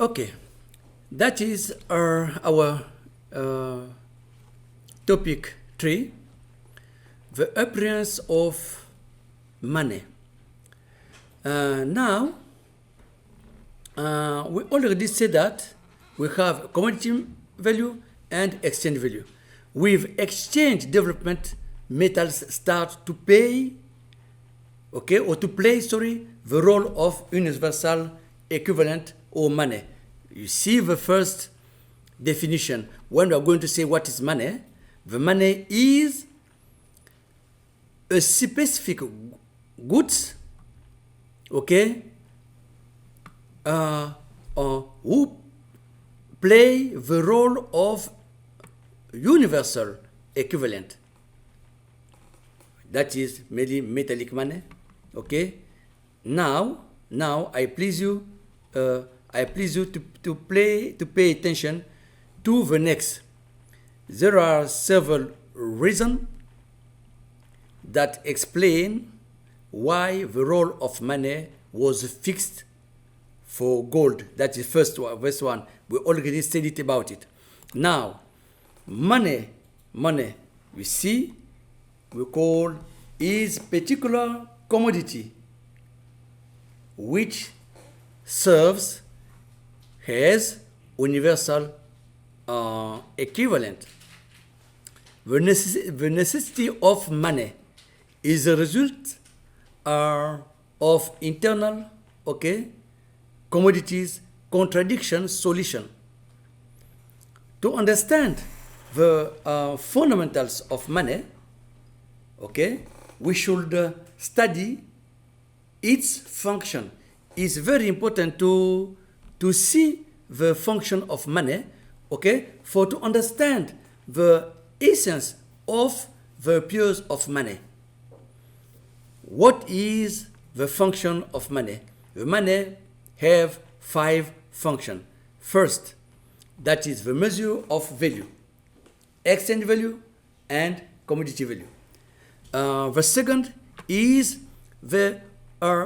Okay, that is our topic 3, the appearance of money. Now, we already said that we have commodity value and exchange value. With exchange development, metals start to pay, okay, or to play, sorry, the role of universal equivalent or money. You see the first definition. When we are going to say what is money, the money is a specific goods, okay, who play the role of universal equivalent. That is mainly metallic money. Okay. Now I please you to pay attention to the next. There are several reasons that explain why the role of money was fixed for gold. That is first one. We already said it about it. Now, money, we see, we call is particular commodity which serves as universal equivalent. The necessity of money is a result of internal, okay, commodities contradiction solution. To understand the fundamentals of money, okay, we should study its function. It's very important to see the function of money, okay, for to understand the essence of the purpose of money. What is the function of money? The money have 5 functions. First, that is the measure of value, exchange value, and commodity value. The second is the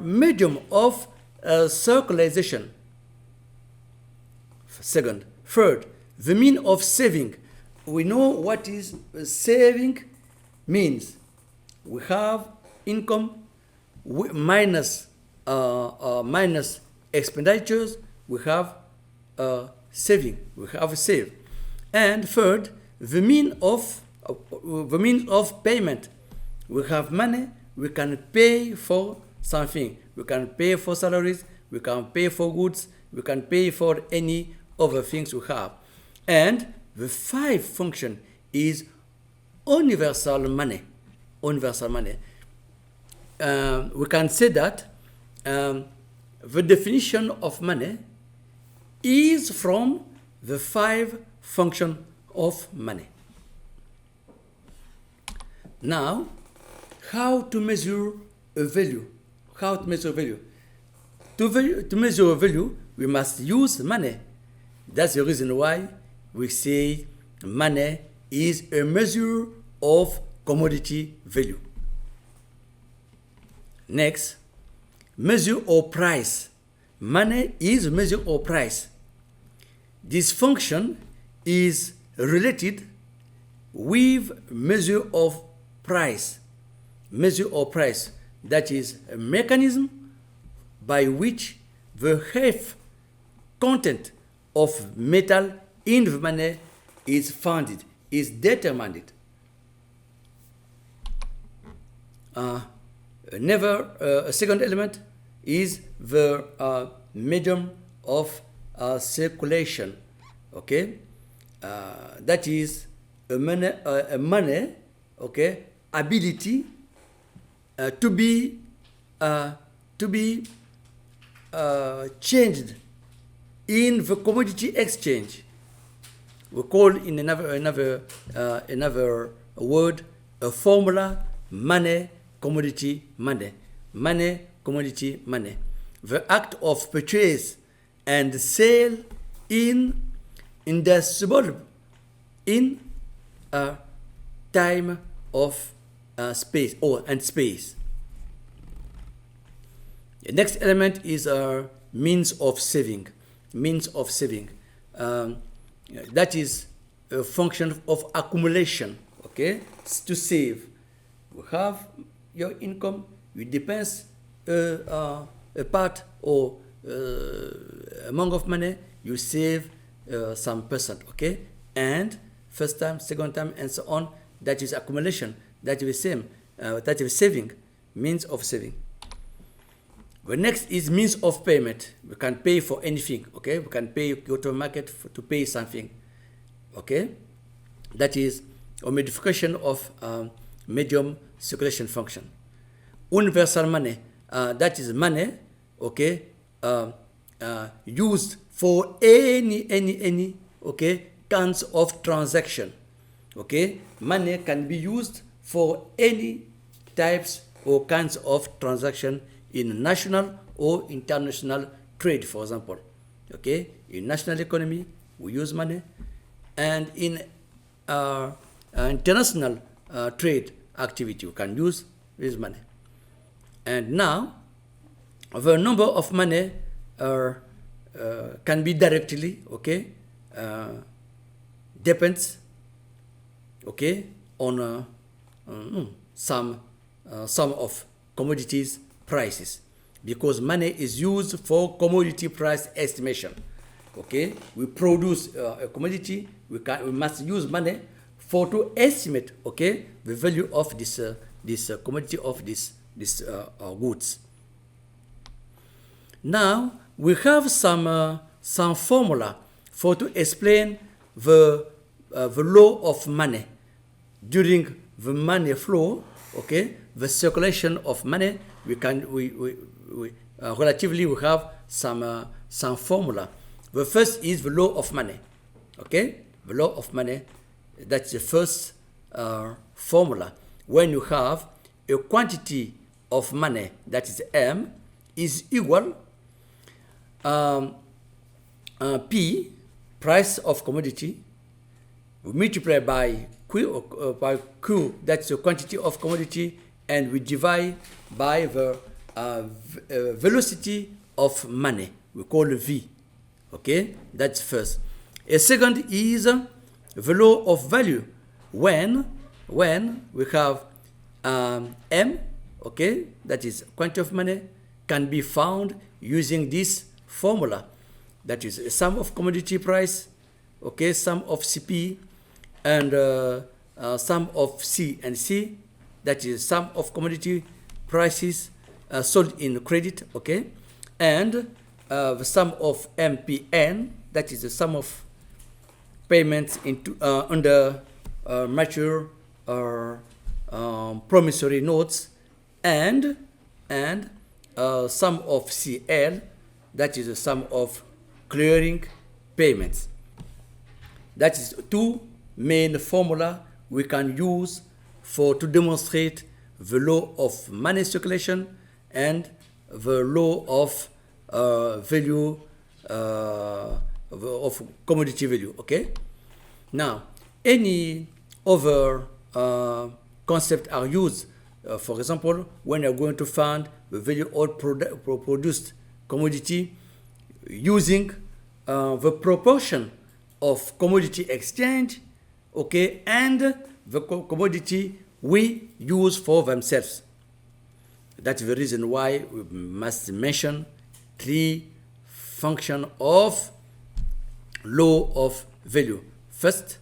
medium of circulation. Second. Third, the mean of saving. We know what is saving means. We have income minus expenditures. We have saving. We have save. And third, the means of payment. We have money. We can pay for something. We can pay for salaries. We can pay for goods. We can pay for any other things we have. And the 5th function is universal money. Universal money. We can say that the definition of money is from the 5 functions of money. Now, how to measure a value? How to measure value? To measure a value, we must use money. That's the reason why we say money is a measure of commodity value. Next, measure of price. Money is a measure of price. This function is related with measure of price. Measure of price, that is a mechanism by which the half content of metal in the money is founded, is determined. A second element is the medium of circulation. Okay, that is a money, okay, ability to be changed in the commodity exchange. We call in another word a formula: money, commodity, money. Money, commodity, money. The act of purchase and sale in indivisible in a time of space and space. The next element is a means of saving. means of saving. That is a function of accumulation. Okay, to save, you have your income. It depends a part or amount of money you save some percent. Okay, and first time, second time, and so on. That is accumulation. That is same. That is saving, means of saving. The next is means of payment. We can pay for anything. Okay, we can pay, go to a market to pay something. Okay, that is a modification of medium circulation function. Universal money, that is money, okay, used for any okay kinds of transaction. Okay, money can be used for any types or kinds of transaction in national or international trade, for example. Okay, in national economy we use money, and in international trade activity we can use money. And now the number of money can be directly, okay, depends, okay, on some of commodities prices, because money is used for commodity price estimation. Okay, we produce a commodity, we must use money for to estimate, okay, the value of this commodity, of this goods. Now we have some formula for to explain the law of money during the money flow. Okay, the circulation of money. We relatively we have some formula. The first is the law of money. Okay, the law of money. That's the first formula. When you have a quantity of money, that is M, is equal P, price of commodity, we multiply by Q, that's the quantity of commodity, and we divide by the velocity of money. We call it V. Okay, that's first. A second is the law of value. When we have M, okay, that is quantity of money, can be found using this formula. That is a sum of commodity price, okay, sum of CP, and sum of C and C, that is sum of commodity prices sold in credit, okay, and the sum of MPN, that is the sum of payments into under mature or promissory notes, and sum of CL, that is the sum of clearing payments. That is two main formula we can use to demonstrate the law of money circulation and the law of value of commodity value. Okay. Now, any other concept are used. For example, when you're going to find the value of produced commodity using the proportion of commodity exchange, okay, and the commodity we use for themselves. That's the reason why we must mention three functions of law of value. First,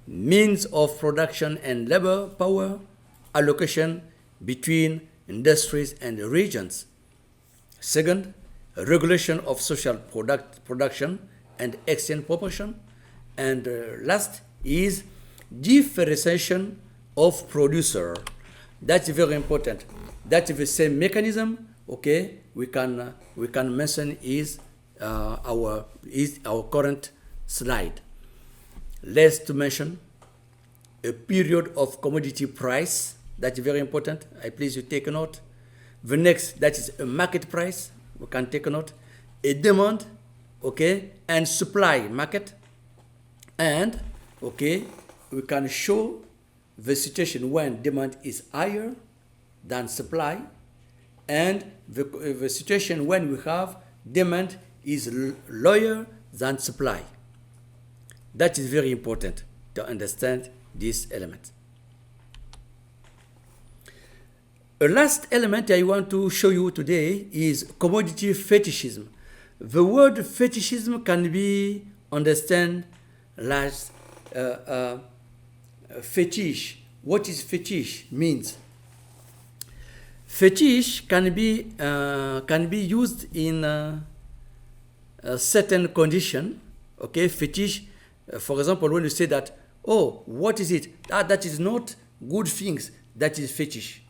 means of production and labor power allocation between industries and regions. Second, regulation of social production and exchange proportion. And last is differentiation of producer. That's very important. That's the same mechanism. Okay, we can mention is our current slide. Let's to mention a period of commodity price. That's very important. I please you take a note. The next, that is a market price. We can take a note. A demand, okay, and supply market. And okay, we can show the situation when demand is higher than supply, and the situation when we have demand is lower than supply. That is very important to understand this element. A last element I want to show you today is commodity fetishism. The word fetishism can be understood as fetish. What is fetish means? Fetish can be used in a certain condition. Okay, fetish. For example, when you say that, oh, what is it? That is not good things. That is fetish.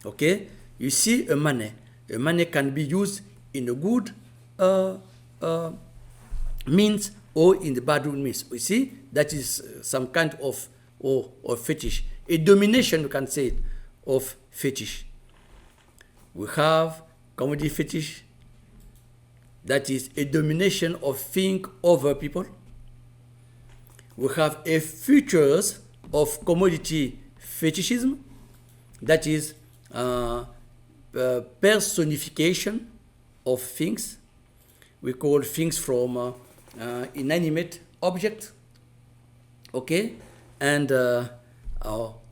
Okay, you see a money. A money can be used in a good means or in the bad means. You see, that is some kind of fetish. A domination, you can say it, of fetish. We have commodity fetish. That is a domination of thing over people. We have a features of commodity fetishism. That is personification of things. We call things from inanimate objects, okay, and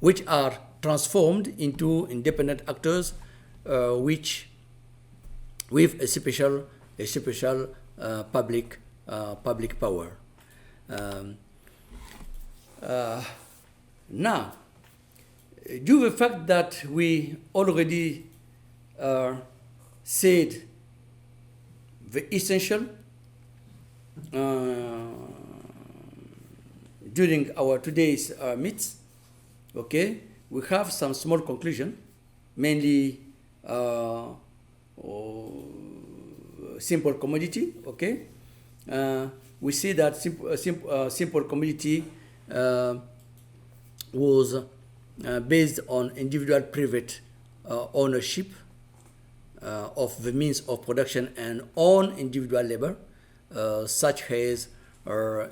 which are transformed into independent actors, which with a special public power. Now, due to the fact that we already said the essential during our today's meets, okay, we have some small conclusion, mainly simple commodity, okay. We see that simple commodity was based on individual private ownership of the means of production and on individual labor, such as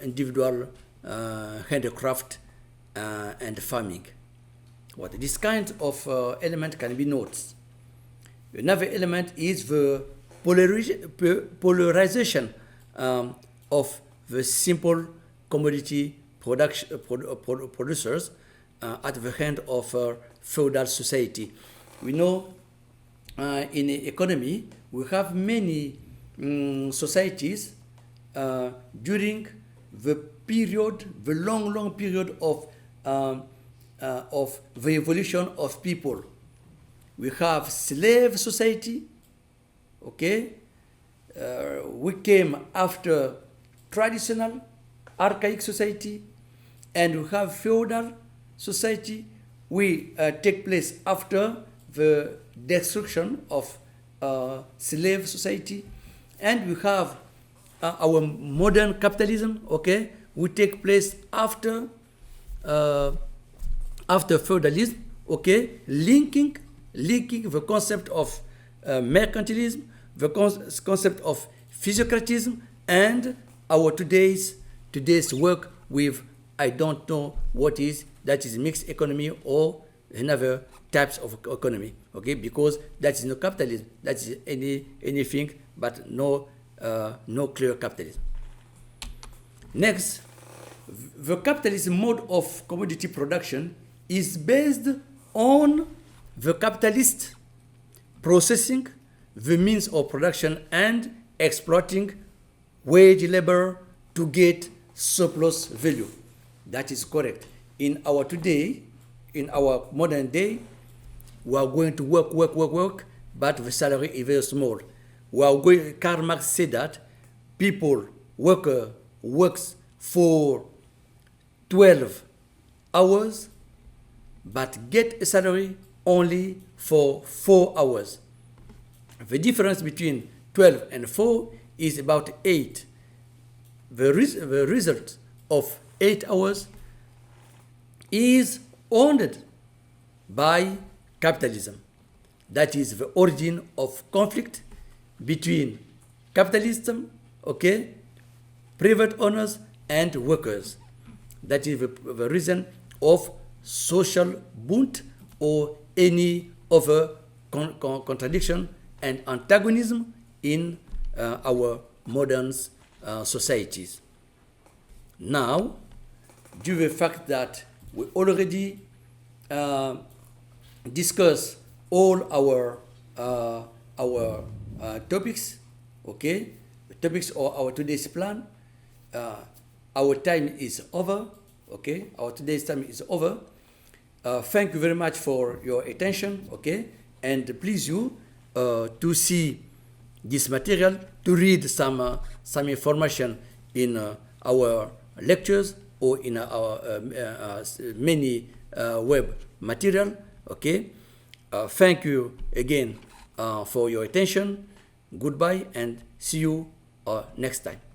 individual handicraft and farming. What this kind of element can be noted. Another element is the polarization of the simple commodity producers at the hand of feudal society. We know in the economy we have many societies during the long period of the evolution of people. We have slave society, okay. We came after traditional archaic society, and we have feudal society. We take place after the destruction of slave society, and we have our modern capitalism, okay. We take place after feudalism, okay, linking the concept of mercantilism, the concept of physiocratism, and our today's work with, I don't know what is, that is mixed economy or another types of economy, okay, because that is no capitalism, that is anything but no clear capitalism. Next, the capitalist mode of commodity production is based on the capitalist processing the means of production and exploiting wage labor to get surplus value. That is correct. In our modern day, we are going to work, but the salary is very small. Karl Marx said that worker works for 12 hours, but get a salary only for 4 hours. The difference between 12 and 4 is about 8. The result of 8 hours is owned by capitalism. That is the origin of conflict between capitalism, okay, private owners and workers. That is the reason of social bunt or any other contradiction and antagonism in our modern societies. Now, due to the fact that we already discussed all our topics, okay, the topics of our today's plan, our time is over, okay, our today's time is over. Thank you very much for your attention, okay, and please you to see this material, to read some information in our lectures or in our many web material, okay. Thank you again for your attention. Goodbye and see you next time.